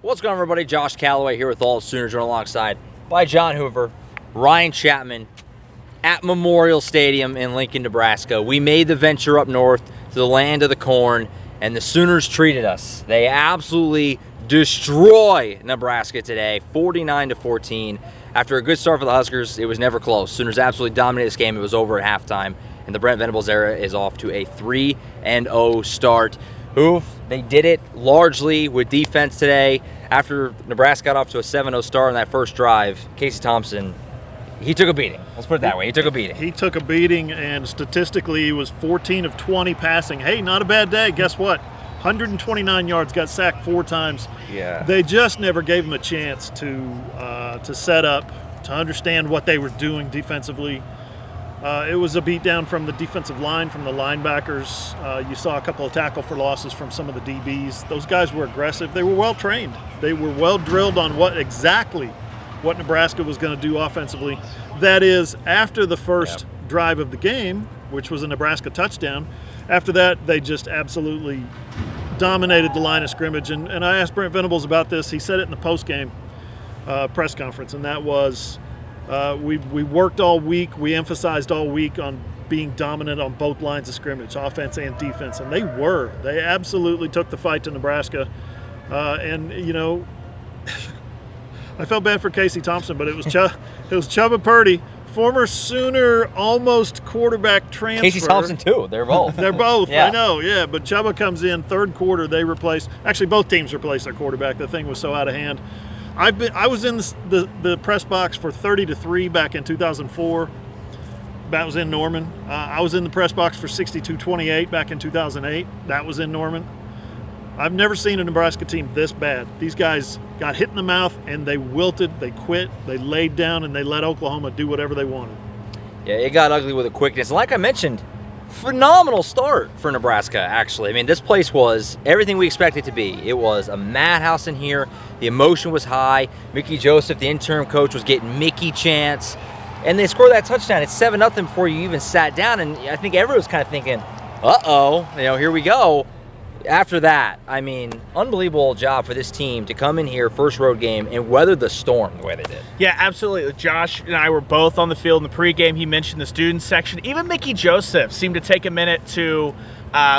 What's going on, everybody? Josh Callaway here with AllSooners, joined alongside by John Hoover, Ryan Chapman at Memorial Stadium in Lincoln, Nebraska. We made the venture up north to the land of the corn, and the Sooners treated us. They absolutely destroy Nebraska today, 49-14. After a good start for the Huskers, it was never close. Sooners absolutely dominated this game. It was over at halftime, and the Brent Venables era is off to a 3-0 start. They did it largely with defense today. After Nebraska got off to a 7-0 start on that first drive, Casey Thompson, he took a beating. Let's put it that way. He took a beating. He took a beating, and statistically, he was 14 of 20 passing. Hey, not a bad day. Guess what? 129 yards, got sacked 4 times. Yeah. They just never gave him a chance to set up, to understand what they were doing defensively. It was a beatdown from the defensive line, from the linebackers. You saw a couple of tackle for losses from some of the DBs. Those guys were aggressive. They were well trained. They were well drilled on exactly what Nebraska was going to do offensively. That is, after the first drive of the game, which was a Nebraska touchdown, after that they just absolutely dominated the line of scrimmage. And I asked Brent Venables about this. He said it in the post-game press conference, and that was we worked all week. We emphasized all week on being dominant on both lines of scrimmage, offense and defense, and they were. They absolutely took the fight to Nebraska. And, you know, I felt bad for Casey Thompson, but it was Chubba Purdy, former Sooner almost quarterback transfer. Casey Thompson, too. They're both. They're both, Yeah. I know, yeah. But Chubba comes in, third quarter, they replace – actually, both teams replaced their quarterback. The thing was so out of hand. I was in the press box for 30-3 back in 2004. That was in Norman. I was in the press box for 62-28 back in 2008. That was in Norman. I've never seen a Nebraska team this bad. These guys got hit in the mouth, and they wilted, they quit, they laid down, and they let Oklahoma do whatever they wanted. Yeah, it got ugly with a quickness. Like I mentioned, phenomenal start for Nebraska, actually. I mean, this place was everything we expected it to be. It was a madhouse in here. The emotion was high. Mickey Joseph, the interim coach, was getting Mickey chants. And they scored that touchdown. It's 7-0 before you even sat down. And I think everyone was kind of thinking, uh-oh, here we go. After that, I mean, unbelievable job for this team to come in here, first road game, and weather the storm the way they did. Yeah, absolutely. Josh and I were both on the field in the pregame. He mentioned the student section. Even Mickey Joseph seemed to take a minute to,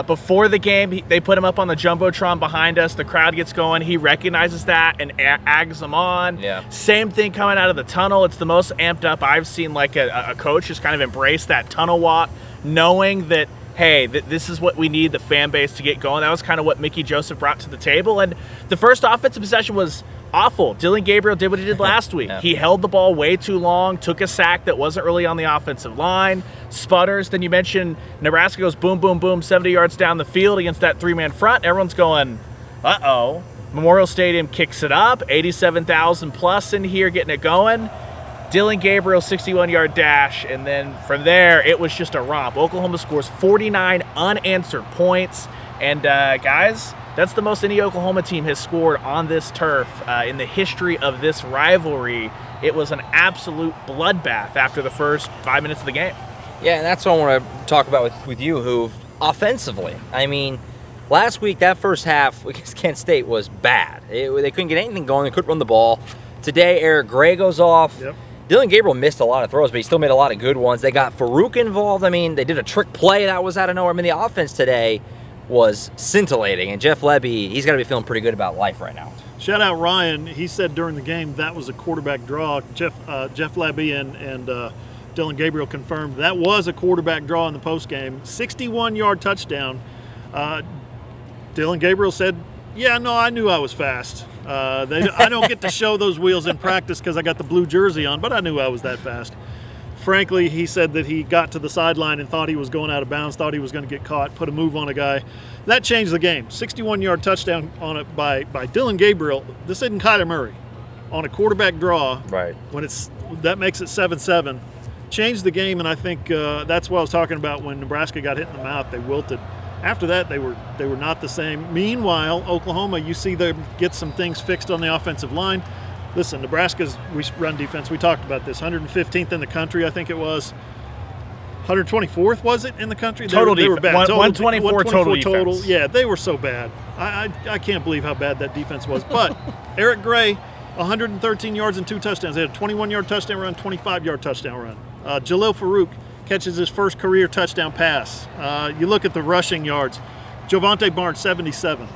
before the game, they put him up on the Jumbotron behind us. The crowd gets going. He recognizes that and aggs them on. Yeah. Same thing coming out of the tunnel. It's the most amped up I've seen like a coach just kind of embrace that tunnel walk, knowing that, hey, this is what we need the fan base to get going. That was kind of what Mickey Joseph brought to the table. And the first offensive possession was awful. Dylan Gabriel did what he did last week. Yeah. He held the ball way too long, took a sack that wasn't really on the offensive line, sputters. Then you mentioned Nebraska goes boom, boom, boom, 70 yards down the field against that three-man front. Everyone's going, uh-oh. Memorial Stadium kicks it up, 87,000 plus in here getting it going. Dylan Gabriel, 61-yard dash, and then from there, it was just a romp. Oklahoma scores 49 unanswered points, and guys, that's the most any Oklahoma team has scored on this turf in the history of this rivalry. It was an absolute bloodbath after the first 5 minutes of the game. Yeah, and that's what I want to talk about with you, who offensively. I mean, last week, that first half against Kent State was bad. They couldn't get anything going. They couldn't run the ball. Today, Eric Gray goes off. Yep. Dylan Gabriel missed a lot of throws, but he still made a lot of good ones. They got Farouk involved. I mean, they did a trick play that was out of nowhere. I mean, the offense today was scintillating, and Jeff Lebby, he's got to be feeling pretty good about life right now. Shout out Ryan. He said during the game that was a quarterback draw. Jeff Lebby and Dylan Gabriel confirmed that was a quarterback draw in the postgame. 61-yard touchdown. Dylan Gabriel said, yeah, no, I knew I was fast. I don't get to show those wheels in practice because I got the blue jersey on, but I knew I was that fast. Frankly, he said that he got to the sideline and thought he was going out of bounds, thought he was going to get caught, put a move on a guy. That changed the game. 61-yard touchdown on it by Dylan Gabriel. This isn't Kyler Murray. On a quarterback draw, Right. That makes it 7-7. Changed the game, and I think that's what I was talking about when Nebraska got hit in the mouth. They wilted. After that, they were not the same. Meanwhile, Oklahoma, you see them get some things fixed on the offensive line. Listen, Nebraska's run defense, we talked about this, 115th in the country, I think it was. 124th, was it, in the country? Total they were defense. bad. 124 total defense. Yeah, they were so bad. I can't believe how bad that defense was. But Eric Gray, 113 yards and 2 touchdowns. They had a 21-yard touchdown run, 25-yard touchdown run. Jalil Farouk catches his first career touchdown pass. You look at the rushing yards. Javonte Barnes, 77.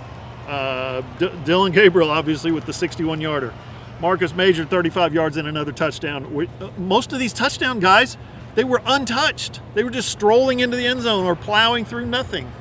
Dylan Gabriel, obviously, with the 61-yarder. Marcus Major, 35 yards and another touchdown. Most of these touchdown guys, they were untouched. They were just strolling into the end zone or plowing through nothing.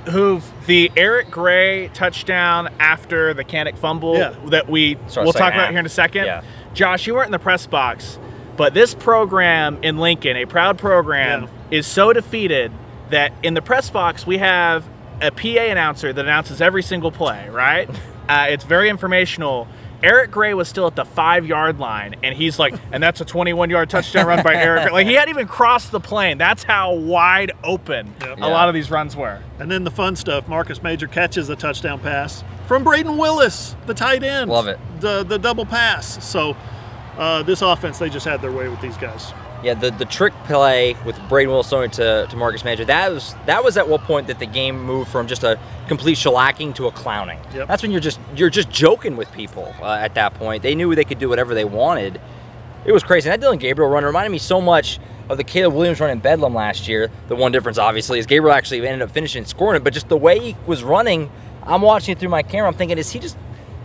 The Eric Gray touchdown after the Kanik fumble that we'll talk about here in a second. Yeah. Josh, you weren't in the press box, but this program in Lincoln, a proud program, is so defeated that in the press box we have a PA announcer that announces every single play, right? It's very informational. Eric Gray was still at the 5-yard line, and he's like, and that's a 21-yard touchdown run by Eric Gray. Like, he hadn't even crossed the plane. That's how wide open a lot of these runs were. And then the fun stuff, Marcus Major catches a touchdown pass from Braden Willis, the tight end. Love it. The double pass. So this offense, they just had their way with these guys. Yeah, the trick play with Braden Willis throwing to Marcus Major, that was at what point that the game moved from just a complete shellacking to a clowning. Yep. That's when you're just joking with people at that point. They knew they could do whatever they wanted. It was crazy. And that Dylan Gabriel run reminded me so much of the Caleb Williams run in Bedlam last year. The one difference, obviously, is Gabriel actually ended up finishing and scoring it, but just the way he was running, I'm watching it through my camera, I'm thinking, is he just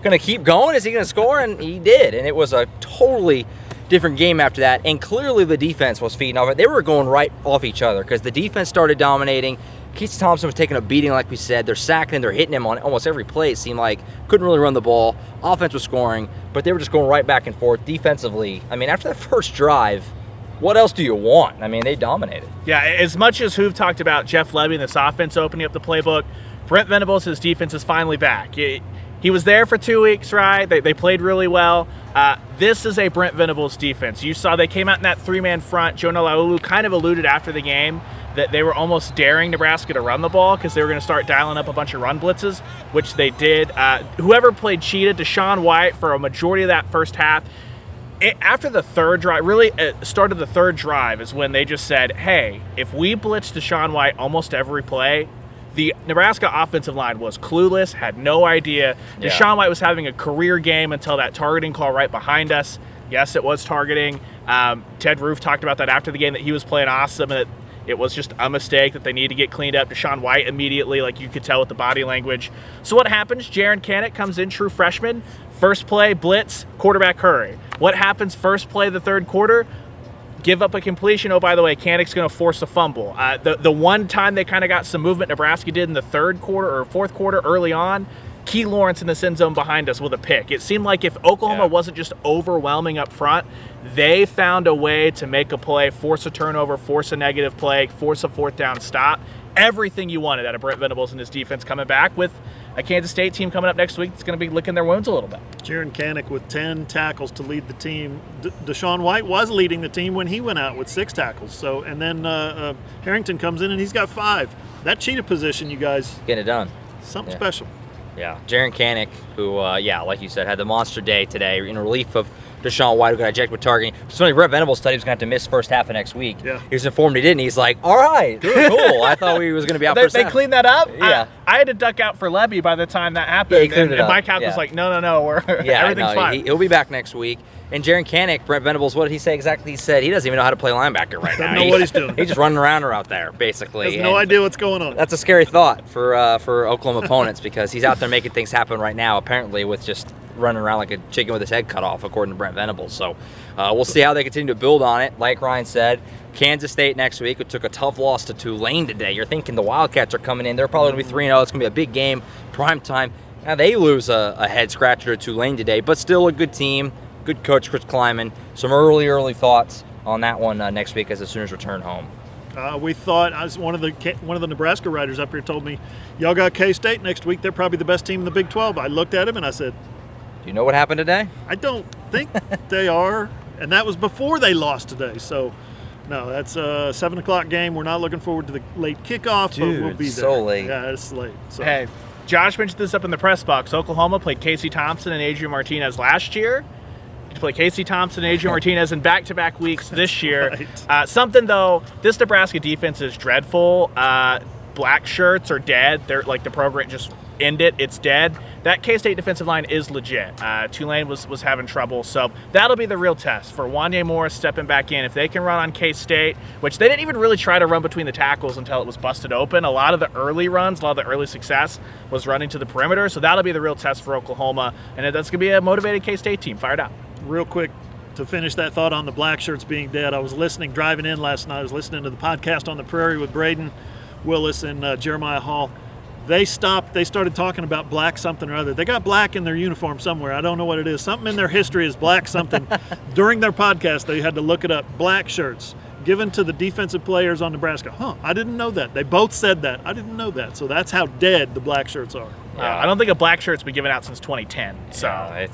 going to keep going? Is he going to score? And he did. And it was a totally different game after that, and clearly the defense was feeding off it. They were going right off each other because the defense started dominating. Casey Thompson was taking a beating, like we said. They're sacking, they're hitting him on almost every play, it seemed like. Couldn't really run the ball. Offense was scoring, but they were just going right back and forth defensively. I mean, after that first drive, what else do you want? I mean, they dominated. Yeah, as much as Hoove talked about Jeff Levy and this offense opening up the playbook, Brent Venables, his defense is finally back. He was there for 2 weeks, right? They played really well. This is a Brent Venables defense. You saw they came out in that 3-man front. Jonah Laulu kind of alluded after the game that they were almost daring Nebraska to run the ball because they were going to start dialing up a bunch of run blitzes, which they did. Whoever played cheetah, Deshaun White, for a majority of that first half, after the third drive, really started the third drive is when they just said, hey, if we blitz Deshaun White almost every play, the Nebraska offensive line was clueless, had no idea. Yeah. Deshaun White was having a career game until that targeting call right behind us. Yes, it was targeting. Ted Roof talked about that after the game, that he was playing awesome and that it was just a mistake that they need to get cleaned up. Deshaun White immediately, like you could tell with the body language. So what happens? Jaron Kanik comes in, true freshman. First play, blitz, quarterback hurry. What happens first play of the third quarter? Give up a completion. Oh, by the way, Kanik's going to force a fumble. The one time they kind of got some movement Nebraska did in the third quarter or fourth quarter early on, Key Lawrence in the end zone behind us with a pick. It seemed like if Oklahoma wasn't just overwhelming up front, they found a way to make a play, force a turnover, force a negative play, force a fourth down stop. Everything you wanted out of Brent Venables and his defense, coming back with a Kansas State team coming up next week that's going to be licking their wounds a little bit. Jaron Kanik with 10 tackles to lead the team. Deshaun White was leading the team when he went out with 6 tackles. So, and then Harrington comes in and he's got 5. That cheetah position, you guys, Getting it done. something special. Yeah, Jaron Kanik, who, like you said, had the monster day today in relief of Deshaun White, who got ejected with targeting. So many Brent Venables said he was going to have to miss first half of next week. Yeah. He was informed he didn't. He's like, all right, cool. I thought we was going to be out first They half. cleaned that up? Yeah. I had to duck out for Levy by the time that happened. Yeah, he cleaned it and up. Mike Hack was Yeah. like, no, everything's fine. He'll be back next week. And Jaron Kanik, Brent Venables, what did he say exactly? He said he doesn't even know how to play linebacker right now. Doesn't know what he's doing. He's just running around out there, basically. Has no And idea what's going on. that's a scary thought for Oklahoma opponents because he's out there making things happen right now, apparently, with just running around like a chicken with his head cut off, according to Brent Venables. So we'll see how they continue to build on it. Like Ryan said, Kansas State next week, who took a tough loss to Tulane today. You're thinking the Wildcats are coming in. They're probably going to be 3-0. It's going to be a big game, prime time. Now, they lose a head-scratcher to Tulane today, but still a good team. Good coach, Chris Kleiman. Some early thoughts on that one next week as the Sooners return home. We thought, one of the Nebraska writers up here told me, y'all got K-State next week. They're probably the best team in the Big 12. I looked at him and I said, Do you know what happened today? I don't think they are. And that was before they lost today. So, no, that's a 7 o'clock game. We're not looking forward to the late kickoff, but we'll be there. So late. Yeah, it's late. So. Hey, Josh mentioned this up in the press box. Oklahoma played Casey Thompson and Adrian Martinez last year. To play Casey Thompson and Adrian Martinez in back-to-back weeks this year. Right. Something, though, this Nebraska defense is dreadful. Black shirts are dead. They're like the program just end it. It's dead. That K-State defensive line is legit. Tulane was having trouble, so that'll be the real test for Wanye Morris stepping back in. If they can run on K-State, which they didn't even really try to run between the tackles until it was busted open. A lot of the early runs, a lot of the early success was running to the perimeter, so that'll be the real test for Oklahoma, and that's going to be a motivated K-State team. Fired up. Real quick, to finish that thought on the black shirts being dead, I was driving in last night. I was listening to the podcast on the Prairie with Braden Willis and Jeremiah Hall. They started talking about black something or other. They got black in their uniform somewhere. I don't know what it is. Something in their history is black something. During their podcast, they had to look it up. Black shirts given to the defensive players on Nebraska. I didn't know that. They both said that. I didn't know that. So that's how dead the black shirts are. I don't think a black shirt's been given out since 2010. So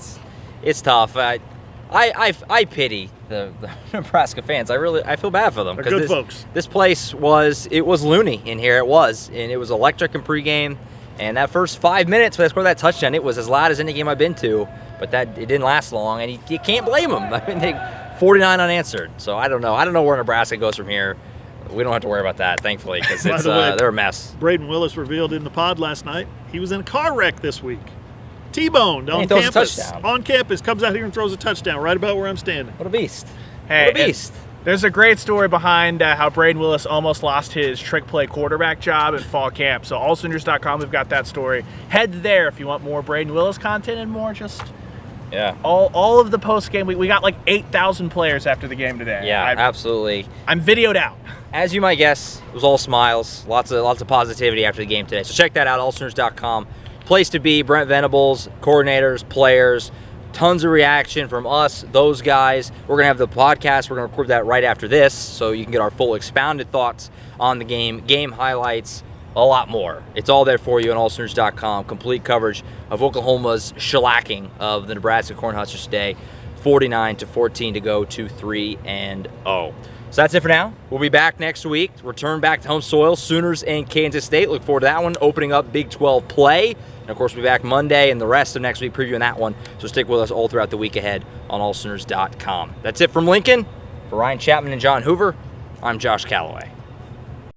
it's tough. I pity the Nebraska fans. I feel bad for them. They're good folks. This place was loony in here. It was electric in pregame. And that first 5 minutes when they scored that touchdown, it was as loud as any game I've been to. But it didn't last long, and you can't blame them. I mean, they 49 unanswered. So I don't know. I don't know where Nebraska goes from here. We don't have to worry about that, thankfully, because they're a mess. Braden Willis revealed in the pod last night he was in a car wreck this week. T-boned on throws campus. a touchdown. On campus, comes out here and throws a touchdown right about where I'm standing. What a beast. Hey, what a beast. There's a great story behind how Braden Willis almost lost his trick play quarterback job in fall camp. So AllSooners.com, we've got that story. Head there if you want more Braden Willis content and more just all of the post game. We got like 8,000 players after the game today. Yeah, absolutely. I'm videoed out. As you might guess, it was all smiles, lots of positivity after the game today. So check that out, AllSooners.com. Place to be. Brent Venables, coordinators, players, tons of reaction from us, those guys. We're going to have the podcast. We're going to record that right after this, so you can get our full expounded thoughts on the game highlights, a lot more. It's all there for you on AllSooners.com. Complete coverage of Oklahoma's shellacking of the Nebraska Cornhuskers today. 49-14 to go to 3-0. So that's it for now. We'll be back next week. Return back to home soil. Sooners and Kansas State. Look forward to that one. Opening up Big 12 play. And, of course, we'll be back Monday and the rest of next week previewing that one. So stick with us all throughout the week ahead on AllSooners.com. That's it from Lincoln. For Ryan Chapman and John Hoover, I'm Josh Callaway.